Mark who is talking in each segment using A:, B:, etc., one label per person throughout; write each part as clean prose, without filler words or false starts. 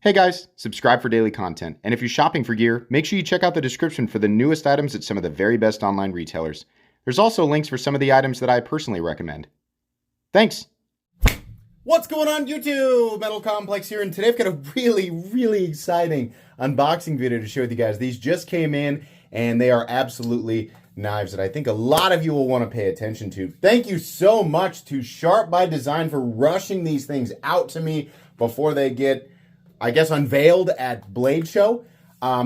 A: Hey guys, subscribe for daily content. And if you're shopping for gear, make sure you check out the description for the newest items at some of the very best online retailers. There's also links for some of the items that I personally recommend. Thanks!
B: What's going on YouTube? Metal Complex here, and today I've got a really exciting unboxing video to share with you guys. These just came in and they are absolutely knives that I think a lot of you will want to pay attention to. Thank you so much to Sharp by Design for rushing these things out to me before they get, I guess, unveiled at Blade Show.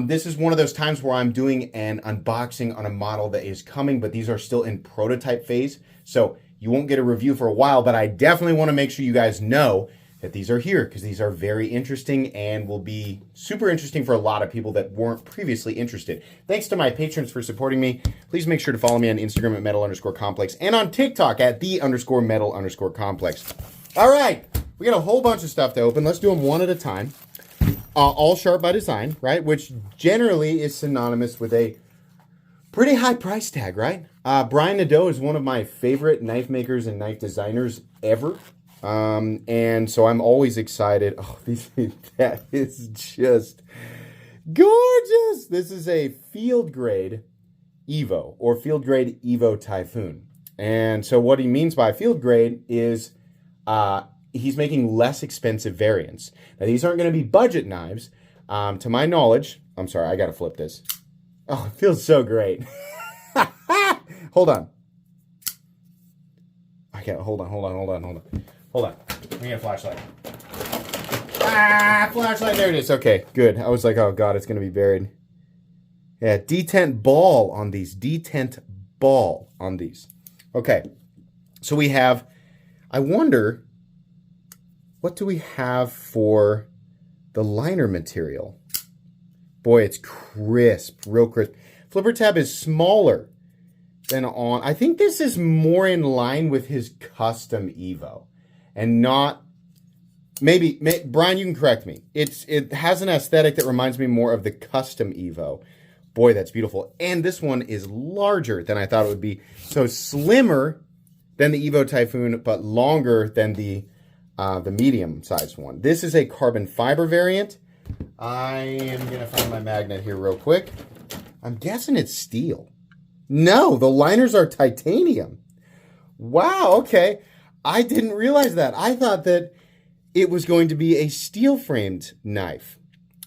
B: This is one of those times where I'm doing an unboxing on a model that is coming, but these are still in prototype phase. So you won't get a review for a while, but I definitely want to make sure you guys know that these are here because these are very interesting and will be super interesting for a lot of people that weren't previously interested. Thanks to my patrons for supporting me. Please make sure to follow me on Instagram at metal_complex and on TikTok at the_metal_complex. All right, we got a whole bunch of stuff to open. Let's do them one at a time. All Sharp by Design, right? Which generally is synonymous with a pretty high price tag, right? Brian Nadeau is one of my favorite knife makers and knife designers ever. And so I'm always excited. Oh, that is just gorgeous. This is a Fieldgrade Evo or Fieldgrade Evo Typhoon. And so what he means by Fieldgrade is he's making less expensive variants. Now, these aren't going to be budget knives. To my knowledge, I'm sorry, I got to flip this. Oh, it feels so great. Hold on. I can't, hold on. Let me get a flashlight. Flashlight, there it is. Okay, good. I was like, oh God, it's going to be buried. Yeah, detent ball on these. Detent ball on these. Okay, so we have, I wonder, what do we have for the liner material? Boy, it's crisp, real crisp. Flipper tab is smaller than on. I think this is more in line with his custom Evo and not, maybe, Brian, you can correct me. It has an aesthetic that reminds me more of the custom Evo. Boy, that's beautiful. And this one is larger than I thought it would be. So slimmer than the Evo Typhoon, but longer than the medium-sized one. This is a carbon fiber variant. I am going to find my magnet here real quick. I'm guessing it's steel. No, the liners are titanium. Wow, okay. I didn't realize that. I thought that it was going to be a steel-framed knife.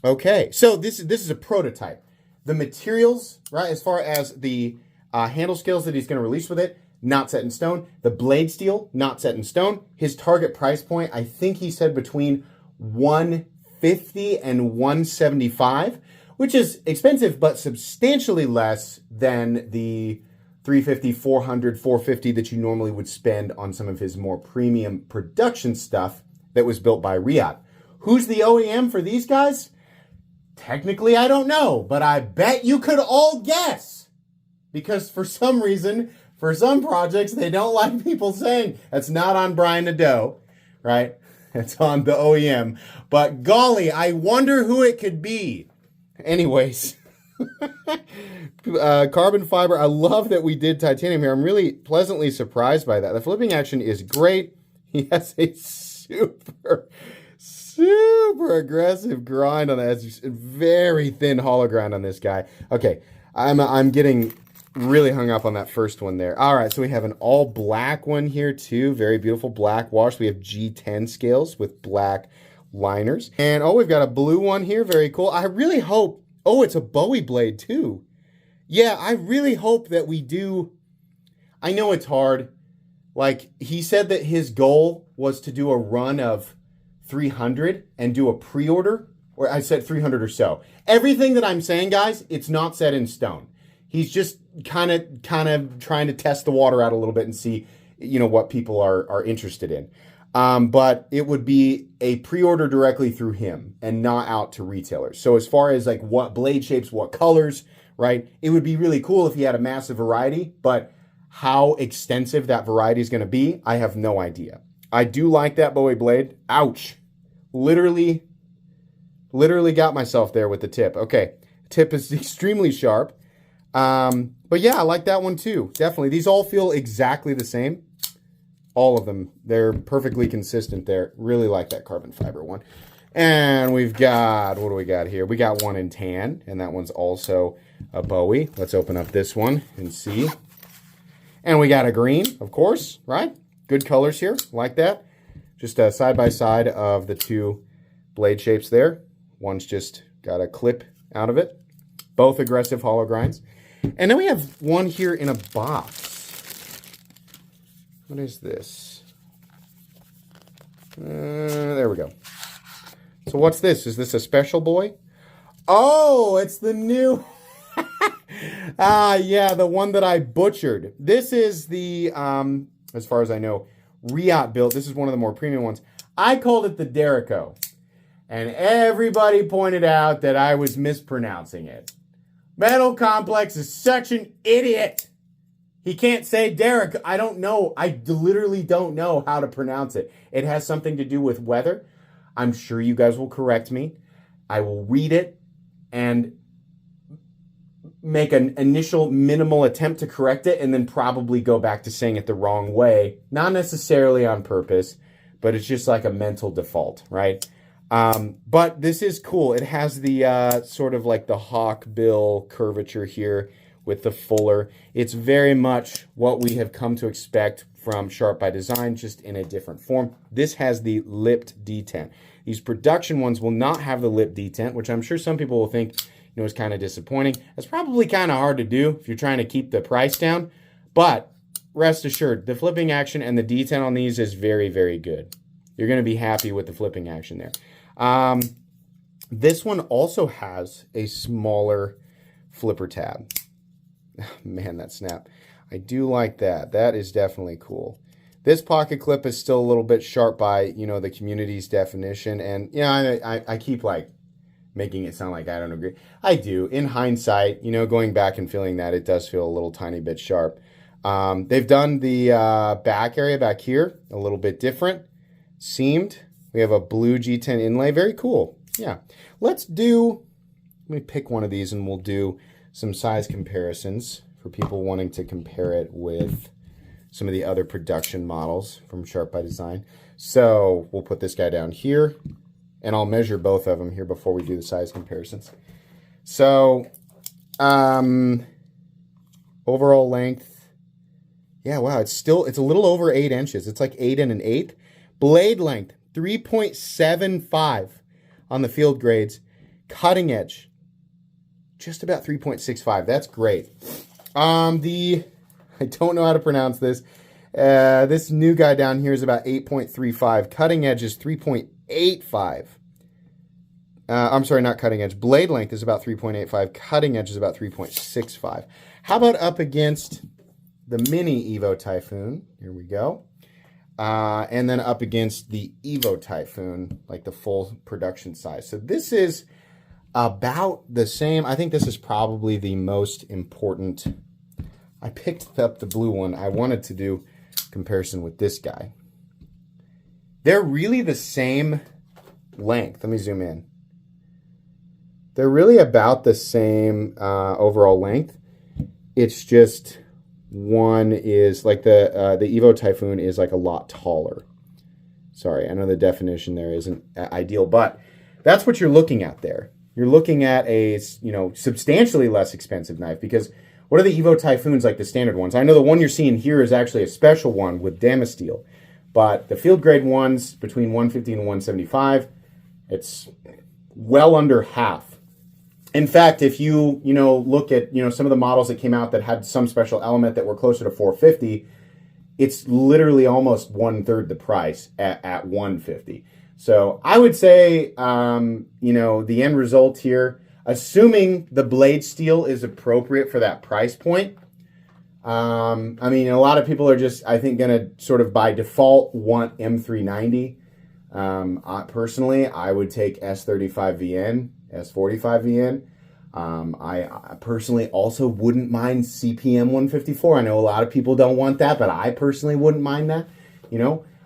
B: Okay, so this is a prototype. The materials, right, as far as the handle scales that he's going to release with it, not set in stone. The blade steel, not set in stone. His target price point, I think he said between $150 and $175, which is expensive, but substantially less than the $350, $400, $450 that you normally would spend on some of his more premium production stuff that was built by Riyadh. Who's the OEM for these guys? Technically, I don't know, but I bet you could all guess. Because for some reason, for some projects, they don't like people saying. That's not on Brian Nadeau, right? It's on the OEM. But golly, I wonder who it could be. Anyways, carbon fiber. I love that we did titanium here. I'm really pleasantly surprised by that. The flipping action is great. He has a super aggressive grind on that. It's very thin hollow grind on this guy. Okay, I'm getting really hung up on that first one there. All right, so we have an all black one here too. Very beautiful black wash. We have G10 scales with black liners. And oh, we've got a blue one here. Very cool. I really hope, oh, it's a Bowie blade too. Yeah, I really hope that we do. I know it's hard. Like, he said that his goal was to do a run of 300 and do a pre-order, or I said 300 or so. Everything that I'm saying, guys, it's not set in stone. He's just kind of trying to test the water out a little bit and see, you know, what people are interested in. But it would be a pre-order directly through him and not out to retailers. So as far as like what blade shapes, what colors, right? It would be really cool if he had a massive variety, but how extensive that variety is going to be, I have no idea. I do like that Bowie blade. Ouch. Literally got myself there with the tip. Okay. Tip is extremely sharp. But yeah, I like that one too. Definitely. These all feel exactly the same. All of them. They're perfectly consistent there. Really like that carbon fiber one. And we've got, what do we got here? We got one in tan, and that one's also a Bowie. Let's open up this one and see. And we got a green, of course, right? Good colors here, like that. Just side by side of the two blade shapes there. One's just got a clip out of it. Both aggressive hollow grinds. And then we have one here in a box. What is this? There we go. So what's this? Is this a special boy? Oh, it's the new... yeah, the one that I butchered. This is the, as far as I know, Riot built. This is one of the more premium ones. I called it the Derico. And everybody pointed out that I was mispronouncing it. Metal Complex is such an idiot. He can't say Derico. I don't know. I literally don't know how to pronounce it. It has something to do with weather. I'm sure you guys will correct me. I will read it and make an initial minimal attempt to correct it and then probably go back to saying it the wrong way. Not necessarily on purpose, but it's just like a mental default, right? But this is cool. It has the sort of like the hawk bill curvature here with the fuller. It's very much what we have come to expect from Sharp by Design, just in a different form. This has the lipped detent. These production ones will not have the lip detent, which I'm sure some people will think, you know, is kind of disappointing. That's probably kind of hard to do if you're trying to keep the price down. But rest assured, the flipping action and the detent on these is very, very good. You're going to be happy with the flipping action there. This one also has a smaller flipper tab. Man, that snap. I do like that. That is definitely cool. This pocket clip is still a little bit sharp by, you know, the community's definition. And, you know, I keep, like, making it sound like I don't agree. I do. In hindsight, you know, going back and feeling that, it does feel a little tiny bit sharp. They've done the back area back here a little bit different. Seamed. We have a blue G10 inlay. Very cool. Yeah. Let me pick one of these and we'll do some size comparisons for people wanting to compare it with some of the other production models from Sharp by Design. So we'll put this guy down here and I'll measure both of them here before we do the size comparisons. So overall length, yeah, wow, it's a little over 8 inches. It's like 8 and 1/8. Blade length, 3.75 on the field grades. Cutting edge, just about 3.65. That's great. I don't know how to pronounce this. This new guy down here is about 8.35. Cutting edge is 3.85. I'm sorry, not cutting edge. Blade length is about 3.85. Cutting edge is about 3.65. How about up against the mini Evo Typhoon? Here we go. And then up against the Evo Typhoon, like the full production size. So this is about the same. I think this is probably the most important. I picked up the blue one. I wanted to do comparison with this guy. They're really the same length. Let me zoom in. They're really about the same overall length. It's just one is like the Evo Typhoon is like a lot taller. Sorry, I know the definition there isn't ideal, but that's what you're looking at there. You're looking at a, you know, substantially less expensive knife, because what are the Evo Typhoons, like the standard ones? I know the one you're seeing here is actually a special one with Damasteel, but the field grade ones between 150 and 175, it's well under half. In fact, if you look at, some of the models that came out that had some special element that were closer to 450, it's literally almost 1/3 the price at 150. So I would say, the end result here, assuming the blade steel is appropriate for that price point. I mean, a lot of people are just, I think, going to sort of by default want M390. Personally, I would take S35VN, S45VN. I personally also wouldn't mind CPM 154. I know a lot of people don't want that, but I personally wouldn't mind that,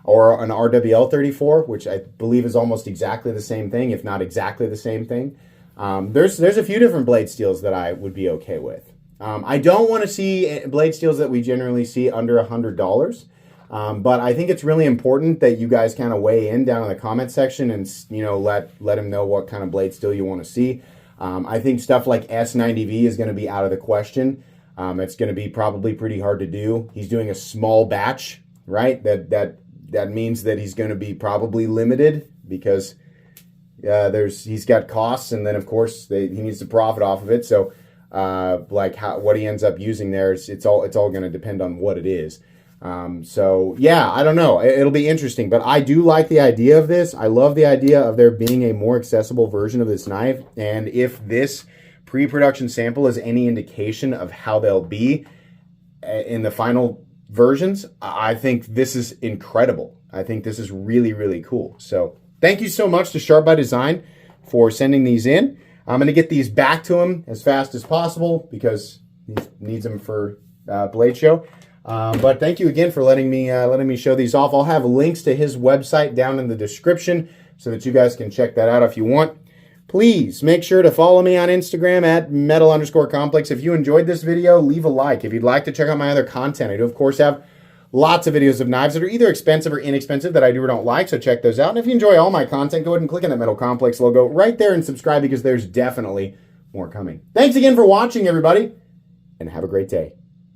B: or an RWL 34, which I believe is almost exactly the same thing, if not exactly the same thing. There's a few different blade steels that I would be okay with. I don't want to see blade steels that we generally see under $100. But I think it's really important that you guys kind of weigh in down in the comment section and, you know, let him know what kind of blade steel you want to see. I think stuff like S90V is going to be out of the question. It's going to be probably pretty hard to do. He's doing a small batch, right? That means that he's going to be probably limited because he's got costs, and then of course he needs to profit off of it. So what he ends up using there, it's all going to depend on what it is. So yeah, I don't know. It'll be interesting, but I do like the idea of this. I love the idea of there being a more accessible version of this knife. And if this pre-production sample is any indication of how they'll be in the final versions, I think this is incredible. I think this is really, really cool. So thank you so much to Sharp by Design for sending these in. I'm going to get these back to him as fast as possible because he needs them for Blade Show. But thank you again for letting me show these off. I'll have links to his website down in the description so that you guys can check that out if you want. Please make sure to follow me on Instagram at metal_complex. If you enjoyed this video, leave a like. If you'd like to check out my other content, I do of course have lots of videos of knives that are either expensive or inexpensive that I do or don't like, so check those out. And if you enjoy all my content, go ahead and click on that Metal Complex logo right there and subscribe because there's definitely more coming. Thanks again for watching, everybody, and have a great day.